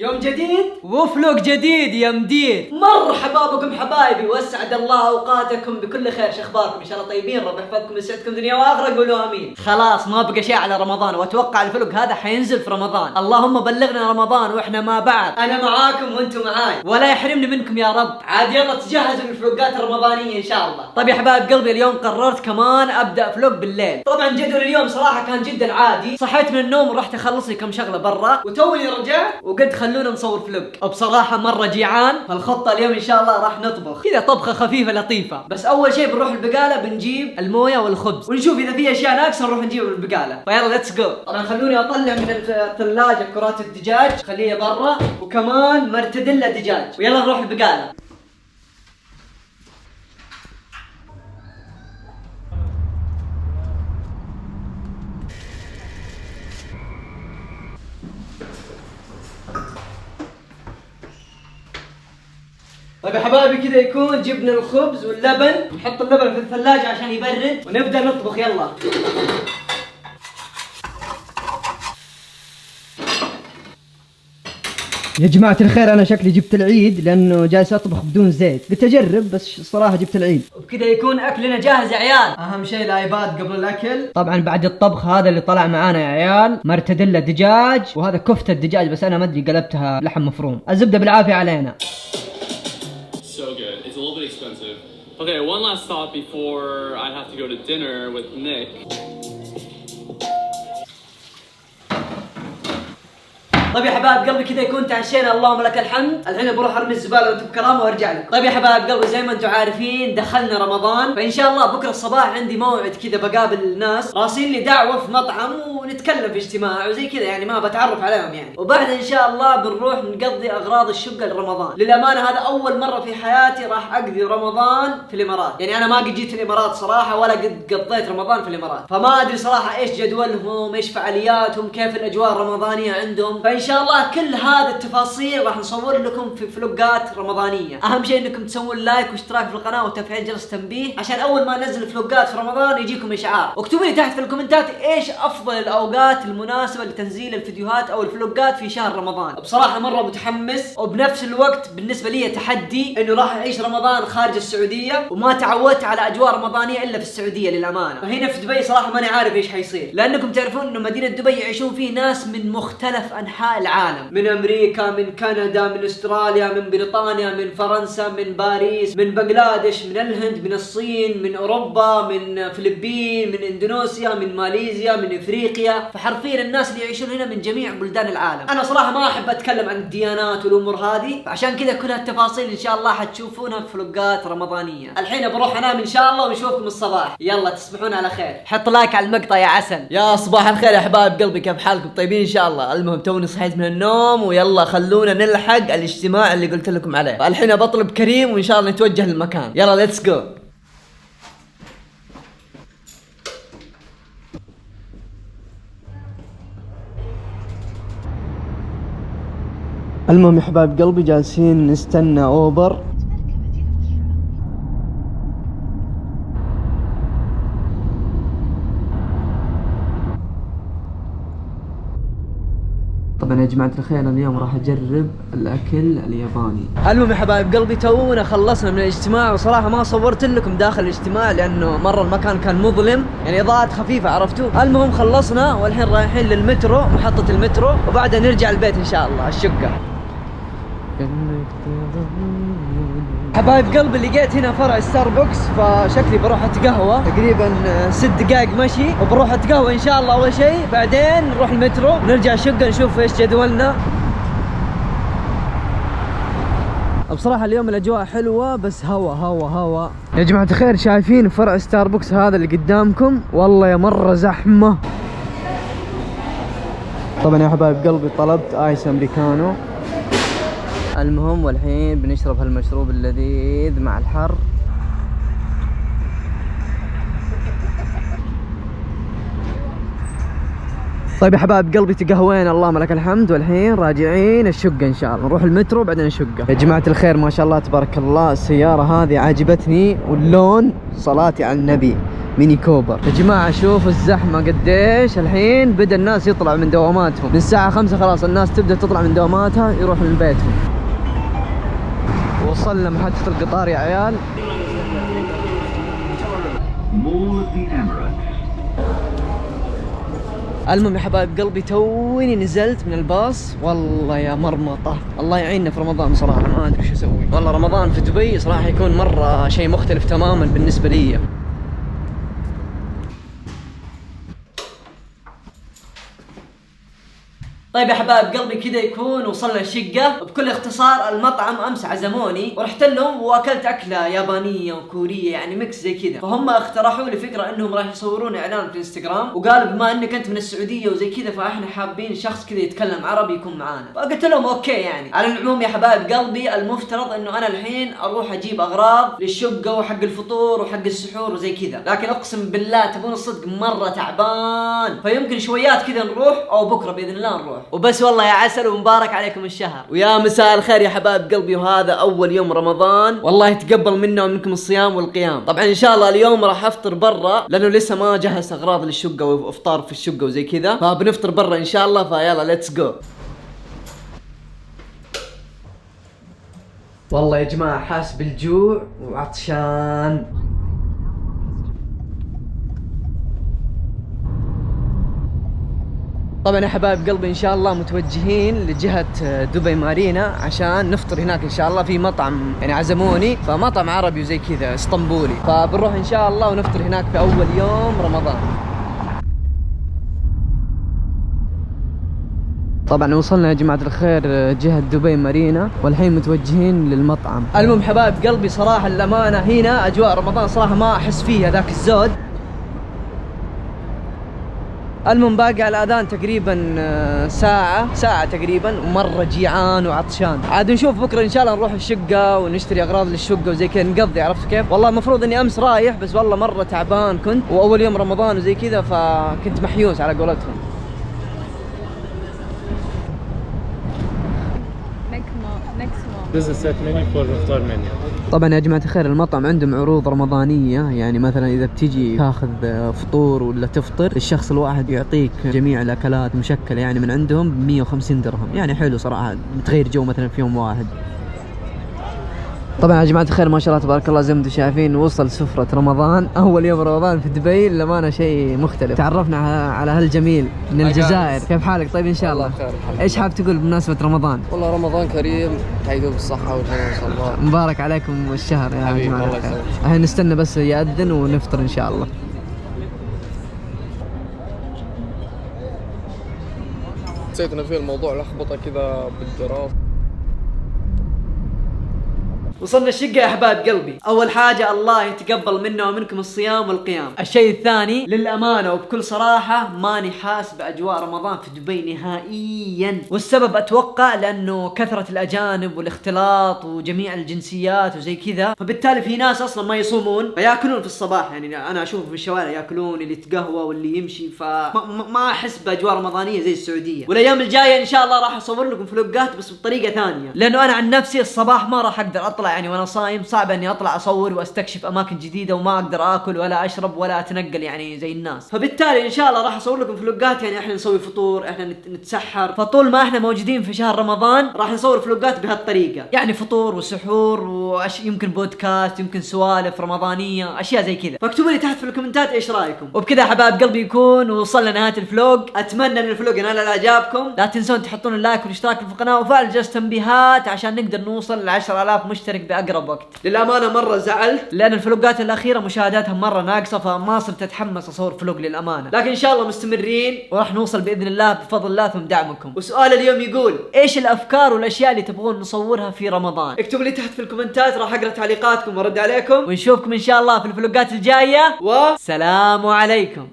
يوم جديد وفلوق جديد يا مدير. مرحبا بكم حبايبي، واسعد الله اوقاتكم بكل خير. شو اخباركم؟ ان شاء الله طيبين، رب يحفظكم ويسعدكم دنيا واخره، قولوا امين. خلاص ما بقى شيء على رمضان، واتوقع الفلوق هذا حينزل في رمضان. اللهم بلغنا رمضان واحنا ما بعد. انا معاكم وانتم معاي، ولا يحرمني منكم يا رب. عاد يلا تجهزوا للفلوقات الرمضانيه ان شاء الله. طيب يا حبايب قلبي، اليوم قررت كمان ابدا فلوق بالليل. طبعا جدول اليوم صراحه كان جدا عادي. صحيت من النوم ورحت اخلص لي كم شغله برا، وتوني رجعت وقلت خلونا نصور فلوق. وبصراحه مره جيعان، فالخطه اليوم ان شاء الله راح نطبخ كذا طبخه خفيفه لطيفه. بس اول شيء بنروح البقاله بنجيب المويه والخبز، ونشوف اذا في اشياء ناقصه نروح نجيب من البقاله. فيلا ليتس جو. طبعا خلوني اطلع من الثلاجه كرات الدجاج، خليها برا، وكمان مرتديلا دجاج، ويلا نروح البقاله. طيب يا حبايبي كذا يكون جبنا الخبز واللبن، نحط اللبن في الثلاجة عشان يبرد ونبدأ نطبخ. يلا يا جماعة الخير، أنا شكلي جبت العيد لأنه جالس أطبخ بدون زيت. قلت أجرب بس الصراحة جبت العيد. وبكذا يكون أكلنا جاهز يا عيال. أهم شيء الآيباد قبل الأكل. طبعا بعد الطبخ هذا اللي طلع معانا يا عيال، مرتديلا دجاج، وهذا كفتة دجاج بس أنا ما أدري قلبتها لحم مفروم. الزبدة بالعافية علينا. So good. It's a little bit expensive. Okay, one last thought before I have to go to dinner with Nick. طيب يا حبايب قلبي كذا يكون تعشينا، اللهم لك الحمد. الحين بروح ارمي الزباله وانتم بكرامه وارجع لكم. طيب يا حبايب قلبي زي ما انتم عارفين دخلنا رمضان، فان شاء الله بكره الصباح عندي موعد كذا، بقابل الناس راسين لي دعوه في مطعم ونتكلم في اجتماع وزي كذا، يعني ما بتعرف عليهم يعني. وبعد ان شاء الله بنروح نقضي اغراض الشقه لرمضان. للامانه هذا اول مره في حياتي راح اقضي رمضان في الامارات، يعني انا ما قد جيت الامارات صراحه ولا قد قضيت رمضان في الامارات، فما ادري صراحه ايش جدولهم، ايش فعالياتهم، كيف الاجواء الرمضانيه عندهم. فان شاء الله كل هذه التفاصيل راح نصور لكم في فلوقات رمضانيه. اهم شيء انكم تسوون لايك واشتراك في القناه وتفعيل جرس التنبيه عشان اول ما ننزل فلوقات في رمضان يجيكم اشعار. واكتبوا لي تحت في الكومنتات ايش افضل الاوقات المناسبه لتنزيل الفيديوهات او الفلوقات في شهر رمضان. بصراحه مره متحمس، وبنفس الوقت بالنسبه لي تحدي انه راح اعيش رمضان خارج السعوديه، وما تعودت على اجواء رمضانيه الا في السعوديه للامانه. فهنا في دبي صراحه ماني عارف ايش حيصير، لانكم تعرفون انه مدينه دبي يعيشون فيه ناس من مختلف انحاء العالم، من امريكا، من كندا، من استراليا، من بريطانيا، من فرنسا، من باريس، من بنغلاديش، من الهند، من الصين، من اوروبا، من فلبين، من اندونيسيا، من ماليزيا، من افريقيا. فحرفيا الناس اللي يعيشون هنا من جميع بلدان العالم. انا صراحه ما احب اتكلم عن الديانات والامور هذه، فعشان كذا كل هالتفاصيل ان شاء الله حتشوفونها في فلوقات رمضانيه. الحين بروح انام ان شاء الله ونشوفكم الصباح. يلا تصبحون على خير. حط لايك على المقطع يا عسل. يا صباح الخير يا حبايب قلبي، كيف حالكم؟ طيبين ان شاء الله. المهم توني صحيت من النوم، ويلا خلونا نلحق الاجتماع اللي قلت لكم عليه. الحين بطلب كريم وان شاء الله نتوجه للمكان. يلا ليتس جو. المهم يا حبايب قلبي جالسين نستنى اوبر. طبعا يا جماعة الخير اليوم راح اجرب الاكل الياباني. المهم يا حبايب قلبي تونا خلصنا من الاجتماع، وصراحة ما صورت لكم داخل الاجتماع لانه مرة المكان كان مظلم، يعني اضاءات خفيفة عرفتوا. المهم خلصنا والحين رايحين للمترو، محطة المترو، وبعدها نرجع البيت ان شاء الله الشقة. حبايب قلبي لقيت هنا فرع ستاربكس، فشكلي بروح اتقهوى تقريبا 6 دقائق مشي، وبروح اتقهوى ان شاء الله اول شيء، بعدين نروح المترو نرجع الشقة نشوف ايش جدولنا. بصراحة اليوم الاجواء حلوة بس هوا يا جماعة الخير. شايفين فرع ستاربكس هذا اللي قدامكم؟ والله يا مرة زحمة. طبعا يا حبايب قلبي طلبت ايس امريكانو. المهم والحين بنشرب هالمشروب اللذيذ مع الحر. طيب يا حبايب قلبي تقهوينا اللهم لك الحمد، والحين راجعين الشقة ان شاء الله. نروح المترو بعدين الشقة. يا جماعة الخير ما شاء الله تبارك الله السيارة هذه عجبتني، واللون صلاتي على النبي ميني كوبر. يا جماعة شوفوا الزحمة قديش. الحين بدأ الناس يطلعوا من دواماتهم، من الساعة 5 خلاص الناس تبدأ تطلع من دواماتها يروحوا لبيتهم. وصلنا محطة القطار يا عيال. المهم يا حبايب قلبي توني نزلت من الباص، والله يا مرمطة الله يعيننا في رمضان صراحة، ما أدري شو أسوي. والله رمضان في دبي صراحة يكون مرة شيء مختلف تماما بالنسبة لي. طيب يا حبايب قلبي كذا يكون وصلنا الشقة. بكل اختصار المطعم امس عزموني ورحت لهم واكلت اكلة يابانية وكورية يعني ميكس زي كذا، فهم اقترحوا لي فكرة انهم راح يصورون اعلان في الانستغرام، وقالوا بما انك انت من السعودية وزي كذا فاحنا حابين شخص كذا يتكلم عربي يكون معانا. فقلت لهم اوكي. يعني على العموم يا حبايب قلبي المفترض انه انا الحين اروح اجيب اغراض للشقة وحق الفطور وحق السحور وزي كذا، لكن اقسم بالله تبون الصدق مرة تعبان، فيمكن شويات كذا نروح او بكرة باذن الله نروح. وبس والله يا عسل ومبارك عليكم الشهر ويا مساء الخير يا حبايب قلبي. وهذا اول يوم رمضان، والله يتقبل منا ومنكم الصيام والقيام. طبعا ان شاء الله اليوم راح افطر برا لانه لسه ما جهزت اغراض للشقه وافطار في الشقه وزي كذا، فبنفطر برا ان شاء الله. فيلا ليتس جو. والله يا جماعه حاس بالجوع وعطشان. طبعا يا حبايب قلبي ان شاء الله متوجهين لجهة دبي مارينا عشان نفطر هناك ان شاء الله في مطعم يعني عزموني، فمطعم عربي وزي كذا اسطنبولي، فبنروح ان شاء الله ونفطر هناك في اول يوم رمضان. طبعا وصلنا يا جماعة الخير جهة دبي مارينا والحين متوجهين للمطعم. المهم حبايب قلبي صراحة الأمانة هنا أجواء رمضان صراحة ما أحس فيها ذاك الزود. المهم باقي على الأذان تقريبا ساعة تقريبا، ومرة جيعان وعطشان. عاد نشوف بكرة إن شاء الله نروح الشقة ونشتري أغراض للشقة وزي كذا نقضي. عرفت كيف؟ والله المفروض إني أمس رايح بس والله مرة تعبان كنت، وأول يوم رمضان وزي كذا فكنت محيوس على قولتهم. This is set menu for iftar menu. طبعا يا جماعة الخير المطعم عندهم عروض رمضانية، يعني مثلا إذا بتيجي تاخذ فطور ولا تفطر الشخص الواحد يعطيك جميع الأكلات مشكلة يعني من عندهم ب 150 درهم، يعني حلو صراحة بتغير جو مثلا في يوم واحد. طبعا يا جماعة الخير ما شاء الله تبارك الله زي ما انتم شايفين وصل سفرة رمضان، أول يوم رمضان في دبي للأمانة شيء مختلف. تعرفنا على هالجميل من الجزائر. كيف حالك؟ طيب إن شاء الله خير. إيش حاب تقول بمناسبة رمضان؟ والله رمضان كريم، تعيدوا بالصحة والهنا إن شاء الله. مبارك عليكم الشهر يا حبيبي، جماعة الله الخير. يسعدك. الحين نستنى بس يأذن ونفطر إن شاء الله. حسيت إنه في الموضوع لخبطة كذا بالدراسة. وصلنا الشقة يا حبايب قلبي. أول حاجة الله يتقبل منا ومنكم الصيام والقيام. الشيء الثاني للأمانة وبكل صراحة ماني حاس بأجواء رمضان في دبي نهائيا، والسبب أتوقع لأنه كثرة الأجانب والاختلاط وجميع الجنسيات وزي كذا، فبالتالي في ناس أصلا ما يصومون فيأكلون في الصباح. يعني أنا أشوف في الشوارع يأكلون، اللي يتقهوى واللي يمشي، فما أحس بأجواء رمضانية زي السعودية. والأيام الجاية إن شاء الله راح أصور لكم فلوقات بس بطريقة ثانية، لأنه أنا عن نفسي الصباح ما راح أقدر أطلع يعني وانا صايم، صعب اني اطلع اصور واستكشف اماكن جديده وما اقدر اكل ولا اشرب ولا اتنقل يعني زي الناس. فبالتالي ان شاء الله راح اصور لكم فلوقات، يعني احنا نسوي فطور، احنا نتسحر، فطول ما احنا موجودين في شهر رمضان راح نصور فلوقات بهالطريقه، يعني فطور وسحور يمكن بودكاست، يمكن سوالف رمضانيه، اشياء زي كذا. فاكتبوا لي تحت في الكومنتات ايش رايكم. وبكذا يا حبايب قلبي يكون وصلنا نهايه الفلوق. اتمنى ان الفلوق ينال اعجابكم، لا تنسون تحطون اللايك والاشتراك في القناه وفعل جرس التنبيهات عشان نقدر نوصل ل 10000 مشترك باقرب وقت. للأمانة مرة زعلت لأن الفلوقات الأخيرة مشاهداتها مرة ناقصة، فما صرت أتحمس أصور فلوق للأمانة، لكن إن شاء الله مستمرين وراح نوصل بإذن الله بفضل الله ثم دعمكم. وسؤال اليوم يقول إيش الأفكار والأشياء اللي تبغون نصورها في رمضان؟ اكتبوا لي تحت في الكومنتات، راح أقرأ تعليقاتكم وأرد عليكم، ونشوفكم إن شاء الله في الفلوقات الجاية، وسلام عليكم.